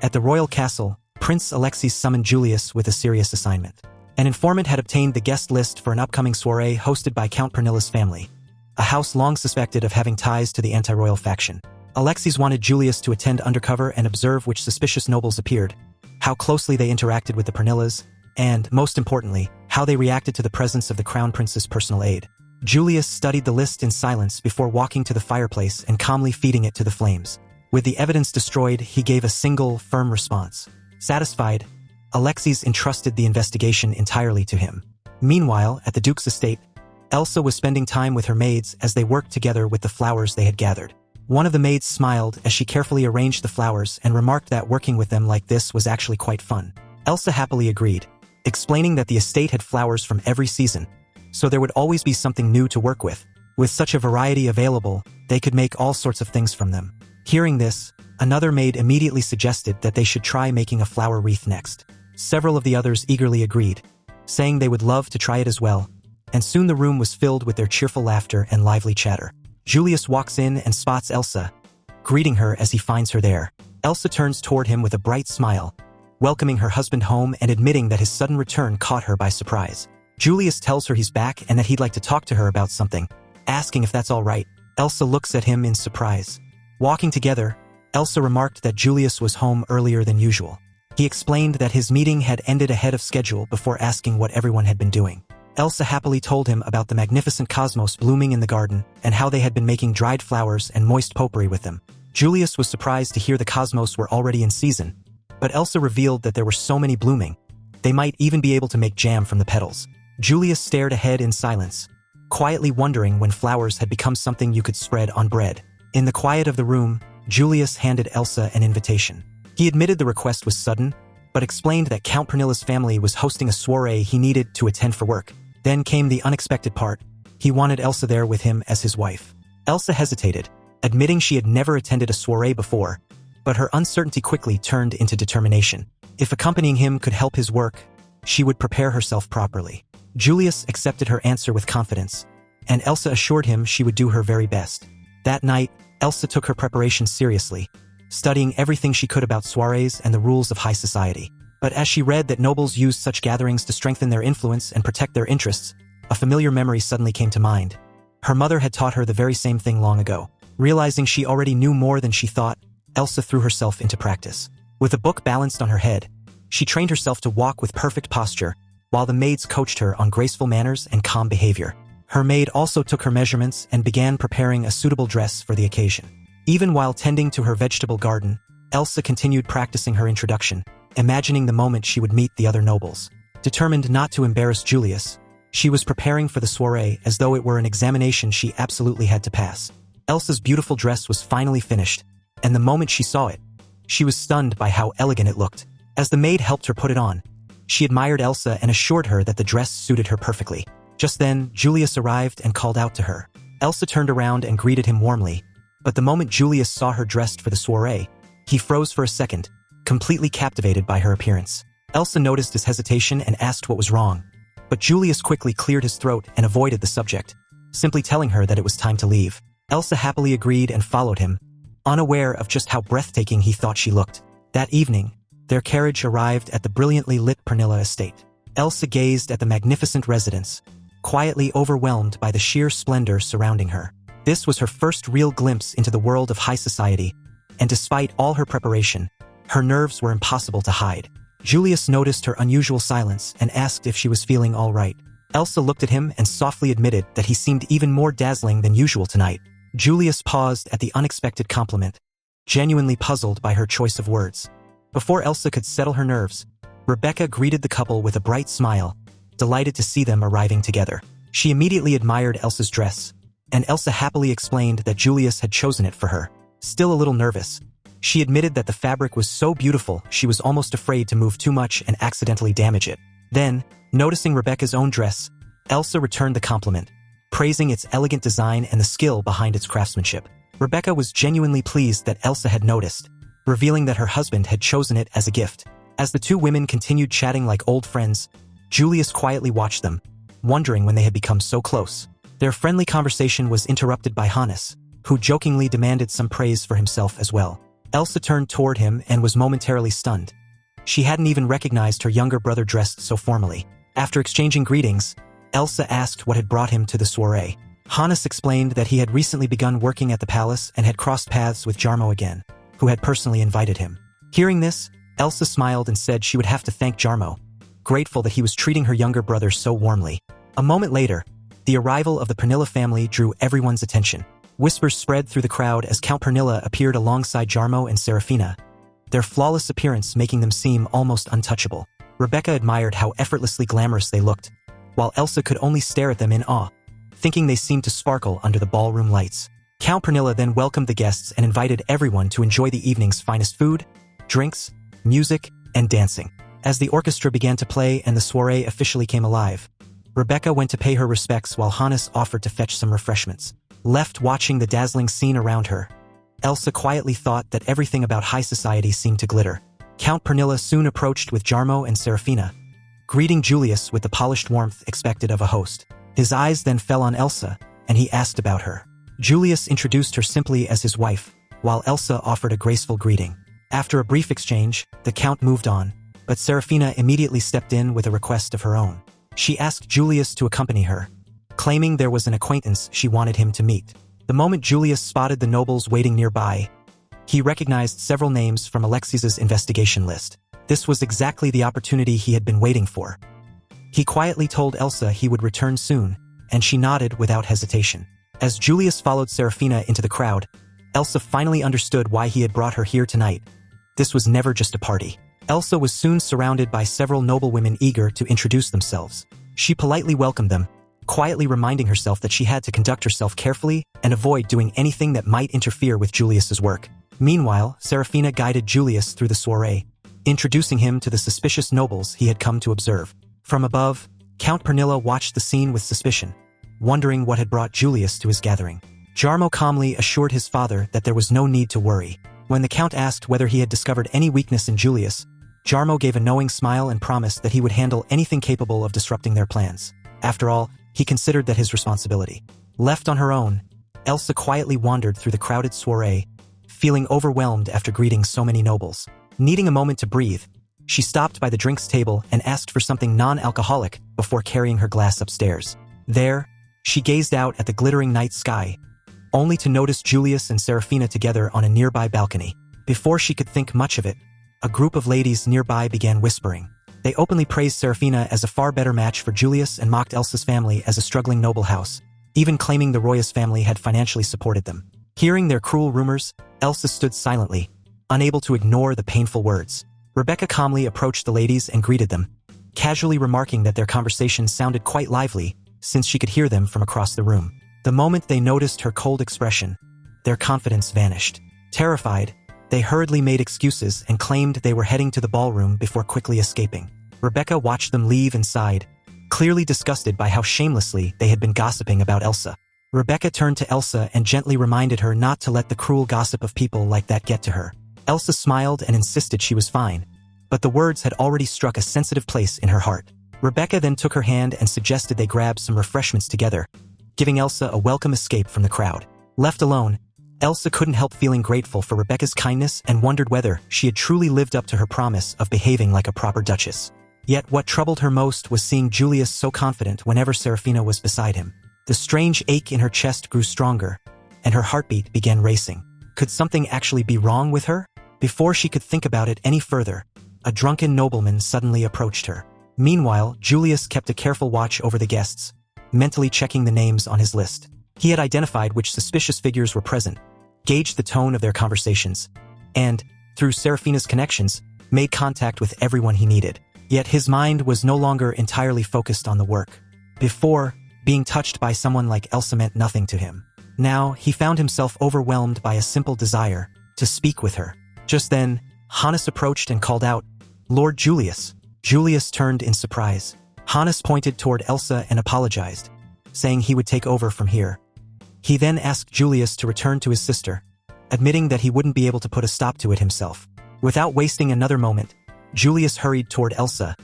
At the royal castle, Prince Alexis summoned Julius with a serious assignment. An informant had obtained the guest list for an upcoming soirée hosted by Count Parnilla's family, a house long suspected of having ties to the anti-royal faction. Alexis wanted Julius to attend undercover and observe which suspicious nobles appeared, how closely they interacted with the Parnillas, and, most importantly, how they reacted to the presence of the Crown Prince's personal aide. Julius studied the list in silence before walking to the fireplace and calmly feeding it to the flames. With the evidence destroyed, he gave a single, firm response. Satisfied, Alexis entrusted the investigation entirely to him. Meanwhile, at the Duke's estate, Elsa was spending time with her maids as they worked together with the flowers they had gathered. One of the maids smiled as she carefully arranged the flowers and remarked that working with them like this was actually quite fun. Elsa happily agreed, explaining that the estate had flowers from every season, so there would always be something new to work with. With such a variety available, they could make all sorts of things from them. Hearing this, another maid immediately suggested that they should try making a flower wreath next. Several of the others eagerly agreed, saying they would love to try it as well, and soon the room was filled with their cheerful laughter and lively chatter. Julius walks in and spots Elsa, greeting her as he finds her there. Elsa turns toward him with a bright smile, welcoming her husband home and admitting that his sudden return caught her by surprise. Julius tells her he's back and that he'd like to talk to her about something, asking if that's all right. Elsa looks at him in surprise. Walking together, Elsa remarked that Julius was home earlier than usual. He explained that his meeting had ended ahead of schedule before asking what everyone had been doing. Elsa happily told him about the magnificent cosmos blooming in the garden and how they had been making dried flowers and moist potpourri with them. Julius was surprised to hear the cosmos were already in season, but Elsa revealed that there were so many blooming, they might even be able to make jam from the petals. Julius stared ahead in silence, quietly wondering when flowers had become something you could spread on bread. In the quiet of the room, Julius handed Elsa an invitation. He admitted the request was sudden, but explained that Count Parnilla's family was hosting a soirée he needed to attend for work. Then came the unexpected part. He wanted Elsa there with him as his wife. Elsa hesitated, admitting she had never attended a soirée before, but her uncertainty quickly turned into determination. If accompanying him could help his work, she would prepare herself properly. Julius accepted her answer with confidence, and Elsa assured him she would do her very best. That night, Elsa took her preparation seriously, studying everything she could about soirées and the rules of high society. But as she read that nobles used such gatherings to strengthen their influence and protect their interests, a familiar memory suddenly came to mind. Her mother had taught her the very same thing long ago. Realizing she already knew more than she thought, Elsa threw herself into practice. With a book balanced on her head, she trained herself to walk with perfect posture, while the maids coached her on graceful manners and calm behavior. Her maid also took her measurements and began preparing a suitable dress for the occasion. Even while tending to her vegetable garden, Elsa continued practicing her introduction, imagining the moment she would meet the other nobles. Determined not to embarrass Julius, she was preparing for the soirée as though it were an examination she absolutely had to pass. Elsa's beautiful dress was finally finished, and the moment she saw it, she was stunned by how elegant it looked. As the maid helped her put it on, she admired Elsa and assured her that the dress suited her perfectly. Just then, Julius arrived and called out to her. Elsa turned around and greeted him warmly, but the moment Julius saw her dressed for the soirée, he froze for a second, completely captivated by her appearance. Elsa noticed his hesitation and asked what was wrong, but Julius quickly cleared his throat and avoided the subject, simply telling her that it was time to leave. Elsa happily agreed and followed him, unaware of just how breathtaking he thought she looked. That evening, their carriage arrived at the brilliantly lit Parnilla estate. Elsa gazed at the magnificent residence, quietly overwhelmed by the sheer splendor surrounding her. This was her first real glimpse into the world of high society, and despite all her preparation, her nerves were impossible to hide. Julius noticed her unusual silence and asked if she was feeling all right. Elsa looked at him and softly admitted that he seemed even more dazzling than usual tonight. Julius paused at the unexpected compliment, genuinely puzzled by her choice of words. Before Elsa could settle her nerves, Rebecca greeted the couple with a bright smile, delighted to see them arriving together. She immediately admired Elsa's dress, and Elsa happily explained that Julius had chosen it for her. Still a little nervous, she admitted that the fabric was so beautiful she was almost afraid to move too much and accidentally damage it. Then, noticing Rebecca's own dress, Elsa returned the compliment, praising its elegant design and the skill behind its craftsmanship. Rebecca was genuinely pleased that Elsa had noticed, revealing that her husband had chosen it as a gift. As the two women continued chatting like old friends, Julius quietly watched them, wondering when they had become so close. Their friendly conversation was interrupted by Hannes, who jokingly demanded some praise for himself as well. Elsa turned toward him and was momentarily stunned. She hadn't even recognized her younger brother dressed so formally. After exchanging greetings, Elsa asked what had brought him to the soirée. Hannes explained that he had recently begun working at the palace and had crossed paths with Jarmo again, who had personally invited him. Hearing this, Elsa smiled and said she would have to thank Jarmo, grateful that he was treating her younger brother so warmly. A moment later, the arrival of the Parnilla family drew everyone's attention. Whispers spread through the crowd as Count Parnilla appeared alongside Jarmo and Serafina, their flawless appearance making them seem almost untouchable. Rebecca admired how effortlessly glamorous they looked, while Elsa could only stare at them in awe, thinking they seemed to sparkle under the ballroom lights. Count Parnilla then welcomed the guests and invited everyone to enjoy the evening's finest food, drinks, music, and dancing. As the orchestra began to play and the soirée officially came alive, Rebecca went to pay her respects while Hannes offered to fetch some refreshments. Left watching the dazzling scene around her, Elsa quietly thought that everything about high society seemed to glitter. Count Parnilla soon approached with Jarmo and Serafina, greeting Julius with the polished warmth expected of a host. His eyes then fell on Elsa, and he asked about her. Julius introduced her simply as his wife, while Elsa offered a graceful greeting. After a brief exchange, the Count moved on, but Serafina immediately stepped in with a request of her own. She asked Julius to accompany her, claiming there was an acquaintance she wanted him to meet. The moment Julius spotted the nobles waiting nearby, he recognized several names from Alexis's investigation list. This was exactly the opportunity he had been waiting for. He quietly told Elsa he would return soon, and she nodded without hesitation. As Julius followed Serafina into the crowd, Elsa finally understood why he had brought her here tonight. This was never just a party. Elsa was soon surrounded by several noblewomen eager to introduce themselves. She politely welcomed them, quietly reminding herself that she had to conduct herself carefully and avoid doing anything that might interfere with Julius's work. Meanwhile, Serafina guided Julius through the soirée, introducing him to the suspicious nobles he had come to observe. From above, Count Parnilla watched the scene with suspicion, wondering what had brought Julius to his gathering. Jarmo calmly assured his father that there was no need to worry. When the Count asked whether he had discovered any weakness in Julius, Jarmo gave a knowing smile and promised that he would handle anything capable of disrupting their plans. After all, he considered that his responsibility. Left on her own, Elsa quietly wandered through the crowded soirée, feeling overwhelmed after greeting so many nobles. Needing a moment to breathe, she stopped by the drinks table and asked for something non-alcoholic before carrying her glass upstairs. There, she gazed out at the glittering night sky, only to notice Julius and Serafina together on a nearby balcony. Before she could think much of it, a group of ladies nearby began whispering. They openly praised Serafina as a far better match for Julius and mocked Elsa's family as a struggling noble house, even claiming the Royas family had financially supported them. Hearing their cruel rumors, Elsa stood silently, unable to ignore the painful words. Rebecca calmly approached the ladies and greeted them, casually remarking that their conversation sounded quite lively since she could hear them from across the room. The moment they noticed her cold expression, their confidence vanished. Terrified, they hurriedly made excuses and claimed they were heading to the ballroom before quickly escaping. Rebecca watched them leave and sighed, clearly disgusted by how shamelessly they had been gossiping about Elsa. Rebecca turned to Elsa and gently reminded her not to let the cruel gossip of people like that get to her. Elsa smiled and insisted she was fine, but the words had already struck a sensitive place in her heart. Rebecca then took her hand and suggested they grab some refreshments together, giving Elsa a welcome escape from the crowd. Left alone, Elsa couldn't help feeling grateful for Rebecca's kindness and wondered whether she had truly lived up to her promise of behaving like a proper duchess. Yet what troubled her most was seeing Julius so confident whenever Serafina was beside him. The strange ache in her chest grew stronger, and her heartbeat began racing. Could something actually be wrong with her? Before she could think about it any further, a drunken nobleman suddenly approached her. Meanwhile, Julius kept a careful watch over the guests, mentally checking the names on his list. He had identified which suspicious figures were present, gauged the tone of their conversations, and, through Serafina's connections, made contact with everyone he needed. Yet his mind was no longer entirely focused on the work. Before, being touched by someone like Elsa meant nothing to him. Now, he found himself overwhelmed by a simple desire to speak with her. Just then, Hannes approached and called out, "Lord Julius." Julius turned in surprise. Hannes pointed toward Elsa and apologized, saying he would take over from here. He then asked Julius to return to his sister, admitting that he wouldn't be able to put a stop to it himself. Without wasting another moment, Julius hurried toward Elsa,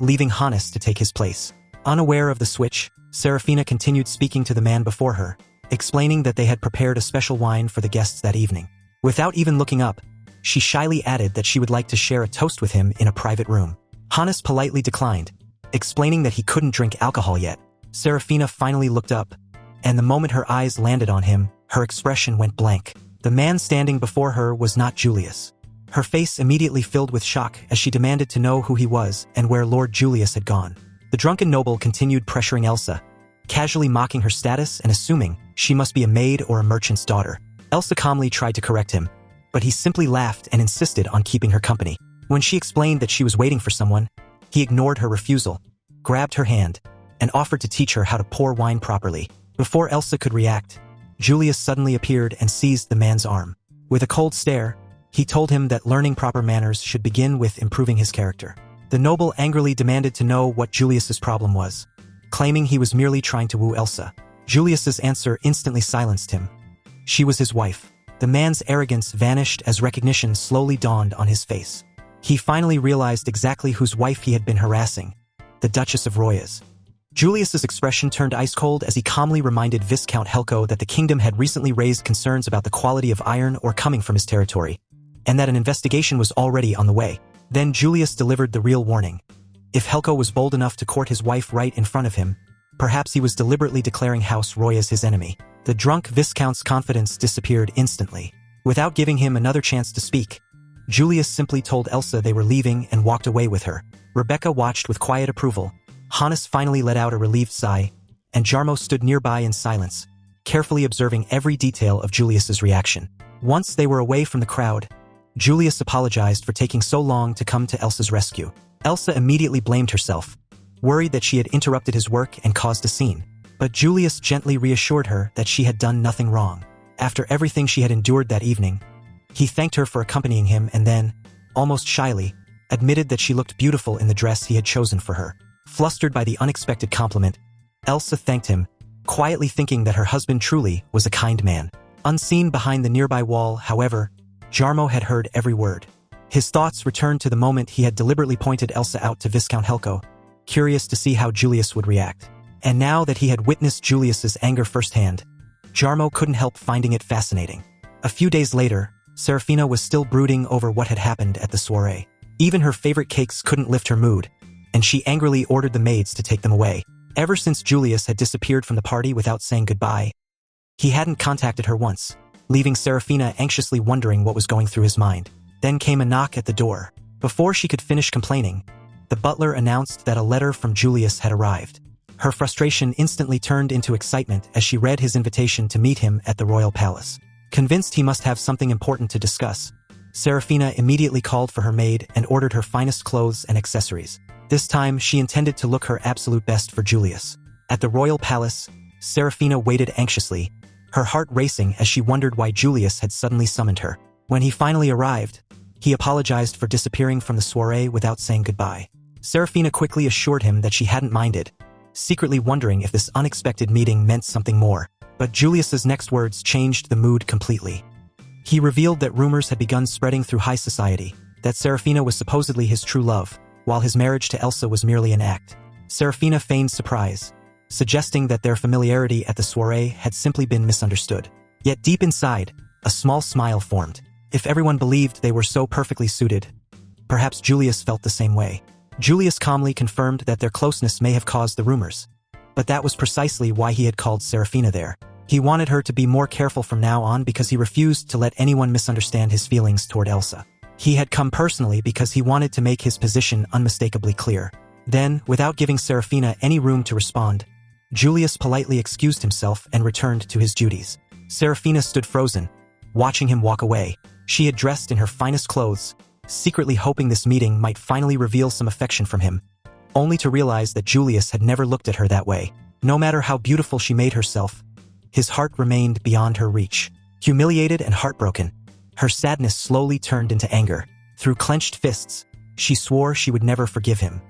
leaving Hannes to take his place. Unaware of the switch, Serafina continued speaking to the man before her, explaining that they had prepared a special wine for the guests that evening. Without even looking up, She shyly added that she would like to share a toast with him in a private room. Hannes politely declined, explaining that he couldn't drink alcohol yet. Serafina finally looked up, and the moment her eyes landed on him, her expression went blank. The man standing before her was not Julius. Her face immediately filled with shock as she demanded to know who he was and where Lord Julius had gone. The drunken noble continued pressuring Elsa, casually mocking her status and assuming she must be a maid or a merchant's daughter. Elsa calmly tried to correct him, but he simply laughed and insisted on keeping her company. When she explained that she was waiting for someone, he ignored her refusal, grabbed her hand, and offered to teach her how to pour wine properly. Before Elsa could react, Julius suddenly appeared and seized the man's arm. With a cold stare, he told him that learning proper manners should begin with improving his character. The noble angrily demanded to know what Julius's problem was, claiming he was merely trying to woo Elsa. Julius's answer instantly silenced him. She was his wife. The man's arrogance vanished as recognition slowly dawned on his face. He finally realized exactly whose wife he had been harassing, the Duchess of Royas. Julius's expression turned ice-cold as he calmly reminded Viscount Helco that the kingdom had recently raised concerns about the quality of iron ore coming from his territory, and that an investigation was already on the way. Then Julius delivered the real warning. If Helco was bold enough to court his wife right in front of him, perhaps he was deliberately declaring House Royas his enemy. The drunk Viscount's confidence disappeared instantly. Without giving him another chance to speak, Julius simply told Elsa they were leaving and walked away with her. Rebecca watched with quiet approval. Hannes finally let out a relieved sigh, and Jarmo stood nearby in silence, carefully observing every detail of Julius's reaction. Once they were away from the crowd, Julius apologized for taking so long to come to Elsa's rescue. Elsa immediately blamed herself, worried that she had interrupted his work and caused a scene. But Julius gently reassured her that she had done nothing wrong. After everything she had endured that evening, he thanked her for accompanying him and then, almost shyly, admitted that she looked beautiful in the dress he had chosen for her. Flustered by the unexpected compliment, Elsa thanked him, quietly thinking that her husband truly was a kind man. Unseen behind the nearby wall, however, Jarmo had heard every word. His thoughts returned to the moment he had deliberately pointed Elsa out to Viscount Helco, curious to see how Julius would react. And now that he had witnessed Julius's anger firsthand, Jarmo couldn't help finding it fascinating. A few days later, Serafina was still brooding over what had happened at the soirée. Even her favorite cakes couldn't lift her mood, and she angrily ordered the maids to take them away. Ever since Julius had disappeared from the party without saying goodbye, he hadn't contacted her once, leaving Serafina anxiously wondering what was going through his mind. Then came a knock at the door. Before she could finish complaining, the butler announced that a letter from Julius had arrived. Her frustration instantly turned into excitement as she read his invitation to meet him at the royal palace. Convinced he must have something important to discuss, Serafina immediately called for her maid and ordered her finest clothes and accessories. This time, she intended to look her absolute best for Julius. At the royal palace, Serafina waited anxiously, her heart racing as she wondered why Julius had suddenly summoned her. When he finally arrived, he apologized for disappearing from the soirée without saying goodbye. Serafina quickly assured him that she hadn't minded, secretly wondering if this unexpected meeting meant something more. But Julius's next words changed the mood completely. He revealed that rumors had begun spreading through high society, that Serafina was supposedly his true love, while his marriage to Elsa was merely an act. Serafina feigned surprise, suggesting that their familiarity at the soirée had simply been misunderstood. Yet deep inside, a small smile formed. If everyone believed they were so perfectly suited, perhaps Julius felt the same way. Julius calmly confirmed that their closeness may have caused the rumors, but that was precisely why he had called Serafina there. He wanted her to be more careful from now on because he refused to let anyone misunderstand his feelings toward Elsa. He had come personally because he wanted to make his position unmistakably clear. Then, without giving Serafina any room to respond, Julius politely excused himself and returned to his duties. Serafina stood frozen, watching him walk away. She had dressed in her finest clothes, secretly hoping this meeting might finally reveal some affection from him, only to realize that Julius had never looked at her that way. No matter how beautiful she made herself, his heart remained beyond her reach. Humiliated and heartbroken, her sadness slowly turned into anger. Through clenched fists, she swore she would never forgive him.